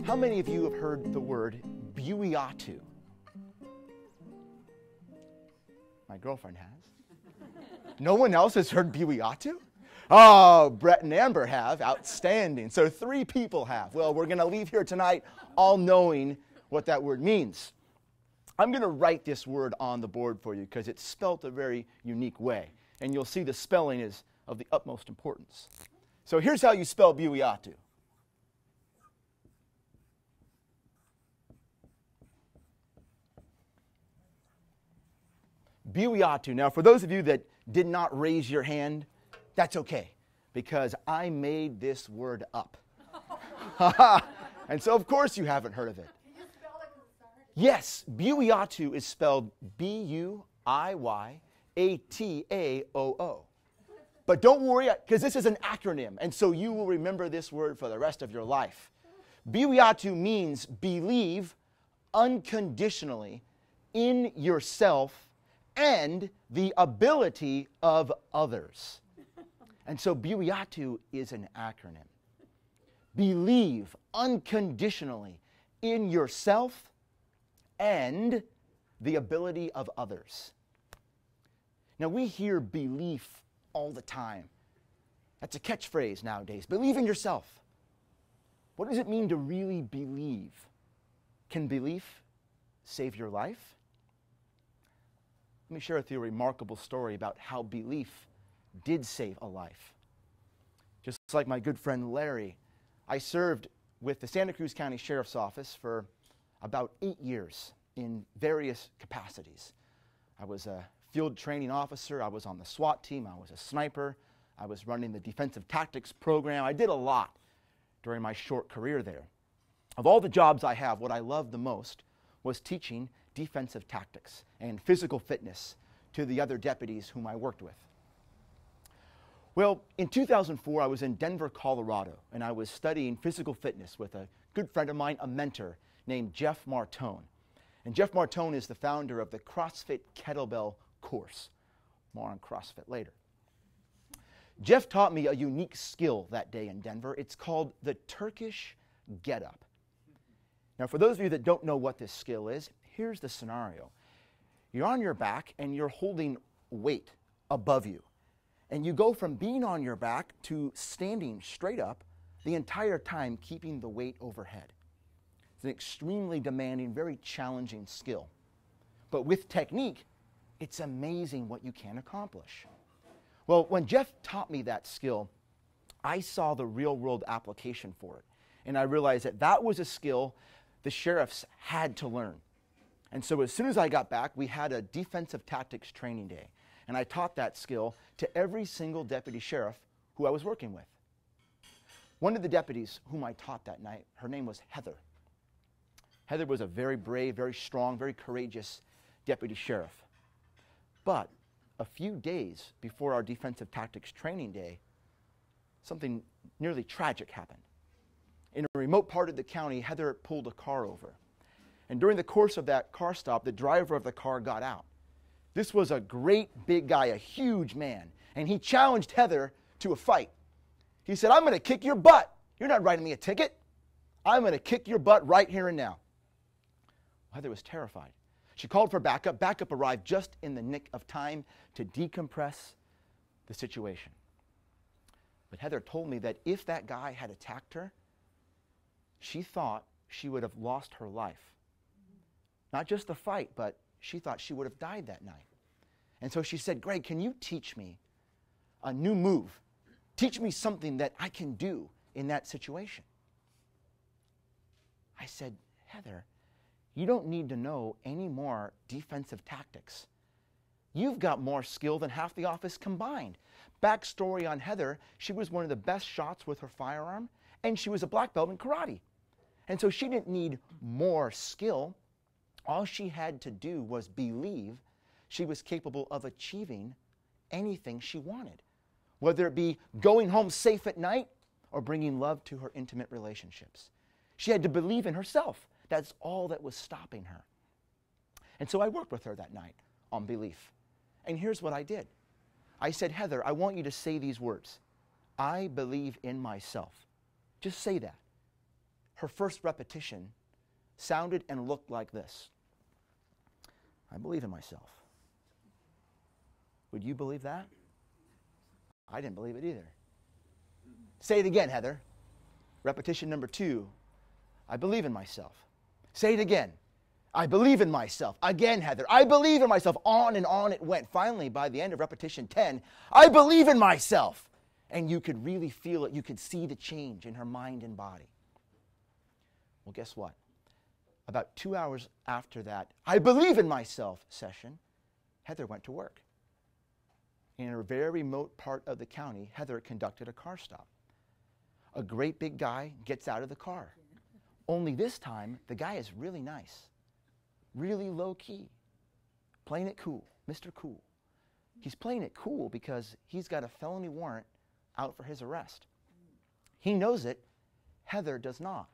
How many of you have heard the word buiatu? My girlfriend has. No one else has heard buiatu? Oh, Brett and Amber have. Outstanding. So 3 people have. Well, we're going to leave here tonight all knowing what that word means. I'm going to write this word on the board for you because it's spelt a very unique way. And you'll see the spelling is of the utmost importance. So here's how you spell buiatu. Buiatu. Now, for those of you that did not raise your hand, that's okay, because I made this word up. And so, of course, you haven't heard of it. Can you spell it? 'Cause it's hard. Yes, buiatu is spelled B-U-I-Y-A-T-A-O-O. But don't worry, because this is an acronym, and so you will remember this word for the rest of your life. Buiatu means believe unconditionally in yourself and the ability of others. And so buiatu is an acronym. Believe unconditionally in yourself and the ability of others. Now, we hear belief all the time. That's a catchphrase nowadays. Believe in yourself. What does it mean to really believe? Can belief save your life? Let me share with you a remarkable story about how belief did save a life. Just like my good friend Larry, I served with the Santa Cruz County Sheriff's Office for about 8 years in various capacities. I was a field training officer, I was on the SWAT team, I was a sniper, I was running the defensive tactics program. I did a lot during my short career there. Of all the jobs I have, what I loved the most was teaching defensive tactics and physical fitness to the other deputies whom I worked with. Well, in 2004, I was in Denver, Colorado, and I was studying physical fitness with a good friend of mine, a mentor named Jeff Martone. And Jeff Martone is the founder of the CrossFit Kettlebell course. More on CrossFit later. Jeff taught me a unique skill that day in Denver. It's called the Turkish get-up. Now, for those of you that don't know what this skill is, here's the scenario. You're on your back and you're holding weight above you. And you go from being on your back to standing straight up the entire time, keeping the weight overhead. It's an extremely demanding, very challenging skill. But with technique, it's amazing what you can accomplish. Well, when Jeff taught me that skill, I saw the real-world application for it. And I realized that that was a skill the sheriffs had to learn. And so as soon as I got back, we had a defensive tactics training day. And I taught that skill to every single deputy sheriff who I was working with. One of the deputies whom I taught that night, her name was Heather. Heather was a very brave, very strong, very courageous deputy sheriff. But a few days before our defensive tactics training day, something nearly tragic happened. In a remote part of the county, Heather pulled a car over. And during the course of that car stop, the driver of the car got out. This was a great big guy, a huge man, and he challenged Heather to a fight. He said, "I'm going to kick your butt. You're not writing me a ticket. I'm going to kick your butt right here and now." Heather was terrified. She called for backup. Backup arrived just in the nick of time to decompress the situation. But Heather told me that if that guy had attacked her, she thought she would have lost her life. Not just the fight, but she thought she would have died that night. And so she said, "Greg, can you teach me a new move? Teach me something that I can do in that situation." I said, "Heather, you don't need to know any more defensive tactics. You've got more skill than half the office combined." Backstory on Heather, she was one of the best shots with her firearm, and she was a black belt in karate. And so she didn't need more skill. All she had to do was believe she was capable of achieving anything she wanted, whether it be going home safe at night or bringing love to her intimate relationships. She had to believe in herself. That's all that was stopping her. And so I worked with her that night on belief. And here's what I did. I said, Heather, I want you to say these words. I believe in myself. Just say that. Her first repetition sounded and looked like this. I believe in myself. Would you believe that? I didn't believe it either. Say it again, Heather. Repetition number 2. I believe in myself. Say it again. I believe in myself. Again, Heather. I believe in myself. On and on it went. Finally, by the end of repetition 10, I believe in myself. And you could really feel it. You could see the change in her mind and body. Well, guess what? About 2 hours after that, I believe in myself session, Heather went to work. In a very remote part of the county, Heather conducted a car stop. A great big guy gets out of the car. Only this time, the guy is really nice, really low key, playing it cool, Mr. Cool. He's playing it cool because he's got a felony warrant out for his arrest. He knows it. Heather does not.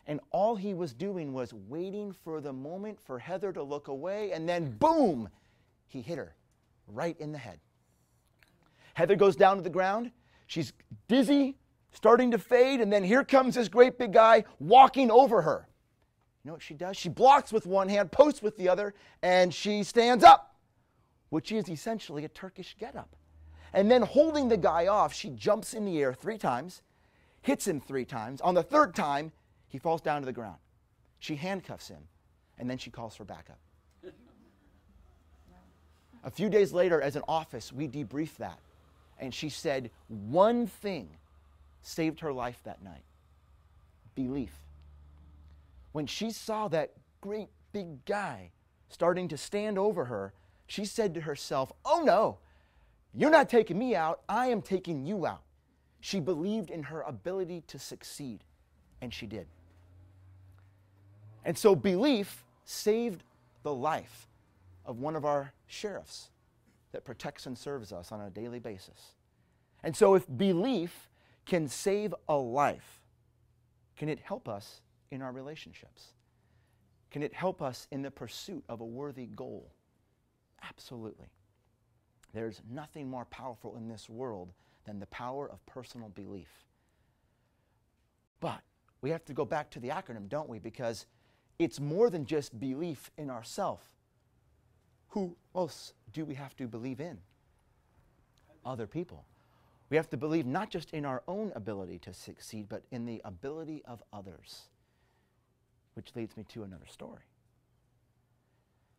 And all he was doing was waiting for the moment for Heather to look away, and then boom, he hit her right in the head. Heather goes down to the ground. She's dizzy, starting to fade, and then here comes this great big guy walking over her. You know what she does? She blocks with one hand, posts with the other, and she stands up, which is essentially a Turkish getup. And then holding the guy off, she jumps in the air 3 times, hits him 3 times. On the 3rd time, he falls down to the ground. She handcuffs him, and then she calls for backup. A few days later, as an office, we debriefed that. And she said one thing saved her life that night. Belief. When she saw that great big guy starting to stand over her, she said to herself, oh no, you're not taking me out, I am taking you out. She believed in her ability to succeed, and she did. And so belief saved the life of one of our sheriffs that protects and serves us on a daily basis. And so if belief can save a life, can it help us in our relationships? Can it help us in the pursuit of a worthy goal? Absolutely. There's nothing more powerful in this world than the power of personal belief. But we have to go back to the acronym, don't we? Because it's more than just belief in ourselves. Who else do we have to believe in? Other people. We have to believe not just in our own ability to succeed, but in the ability of others. Which leads me to another story.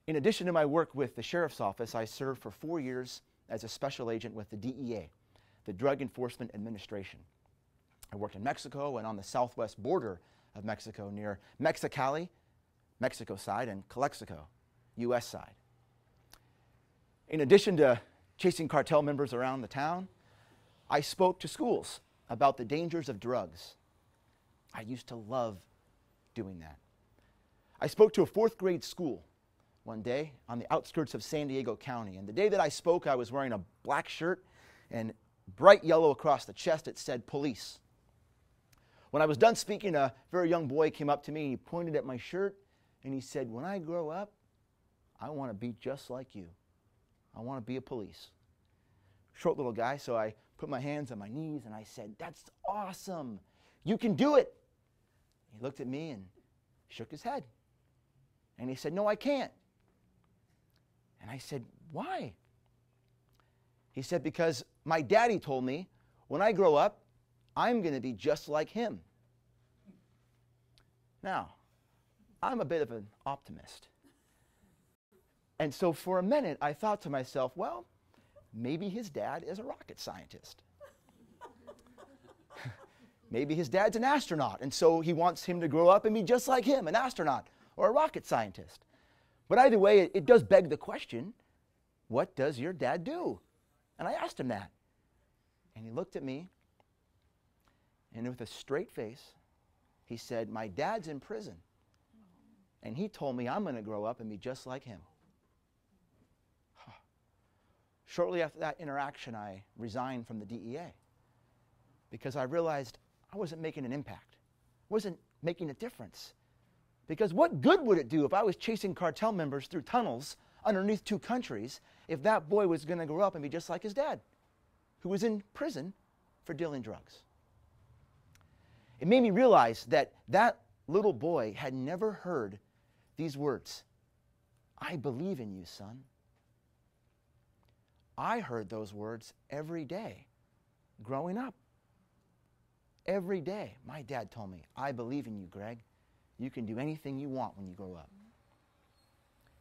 In addition to my work with the Sheriff's Office, I served for 4 years as a special agent with the DEA, the Drug Enforcement Administration. I worked in Mexico and on the southwest border of Mexico near Mexicali, Mexico side, and Calexico, U.S. side. In addition to chasing cartel members around the town, I spoke to schools about the dangers of drugs. I used to love doing that. I spoke to a 4th grade school one day on the outskirts of San Diego County. And the day that I spoke, I was wearing a black shirt and bright yellow across the chest. It said police. When I was done speaking, a very young boy came up to me and he pointed at my shirt and he said, when I grow up, I want to be just like you. I want to be a police. Short little guy, so I put my hands on my knees and I said, that's awesome. You can do it. He looked at me and shook his head. And he said, no, I can't. And I said, why? He said, because my daddy told me when I grow up, I'm going to be just like him. Now, I'm a bit of an optimist. And so for a minute, I thought to myself, well, maybe his dad is a rocket scientist. Maybe his dad's an astronaut, and so he wants him to grow up and be just like him, an astronaut or a rocket scientist. But either way, it does beg the question, what does your dad do? And I asked him that. And he looked at me, and with a straight face, he said, my dad's in prison. And he told me I'm going to grow up and be just like him. Shortly after that interaction, I resigned from the DEA because I realized I wasn't making an impact, wasn't making a difference. Because what good would it do if I was chasing cartel members through tunnels underneath two countries if that boy was going to grow up and be just like his dad, who was in prison for dealing drugs. It made me realize that that little boy had never heard these words, "I believe in you, son." I heard those words every day growing up. Every day, my dad told me, "I believe in you, Greg. You can do anything you want when you grow up."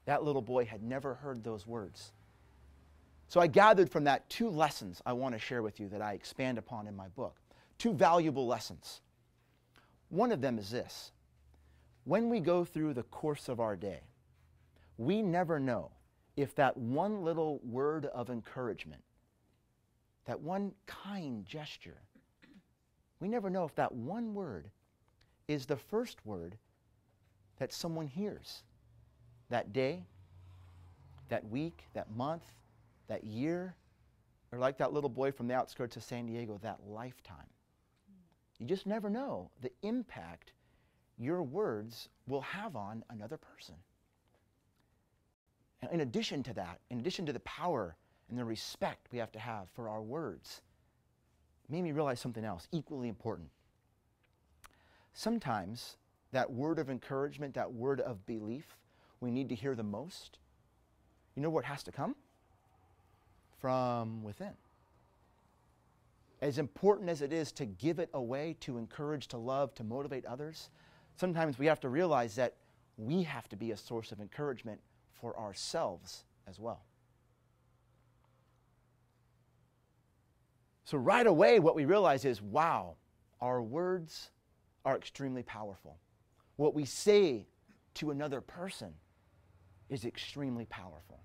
That little boy had never heard those words. So I gathered from that two lessons I want to share with you that I expand upon in my book. Two valuable lessons. One of them is this. When we go through the course of our day, we never know if that one little word of encouragement, that one kind gesture, we never know if that one word is the first word that someone hears that day, that week, that month, that year, or like that little boy from the outskirts of San Diego, that lifetime. You just never know the impact your words will have on another person. And in addition to that, in addition to the power and the respect we have to have for our words, it made me realize something else equally important. Sometimes that word of encouragement, that word of belief we need to hear the most, you know where it has to come? From within. As important as it is to give it away, to encourage, to love, to motivate others, sometimes we have to realize that we have to be a source of encouragement for ourselves as well. So right away, what we realize is, wow, our words are extremely powerful. What we say to another person is extremely powerful.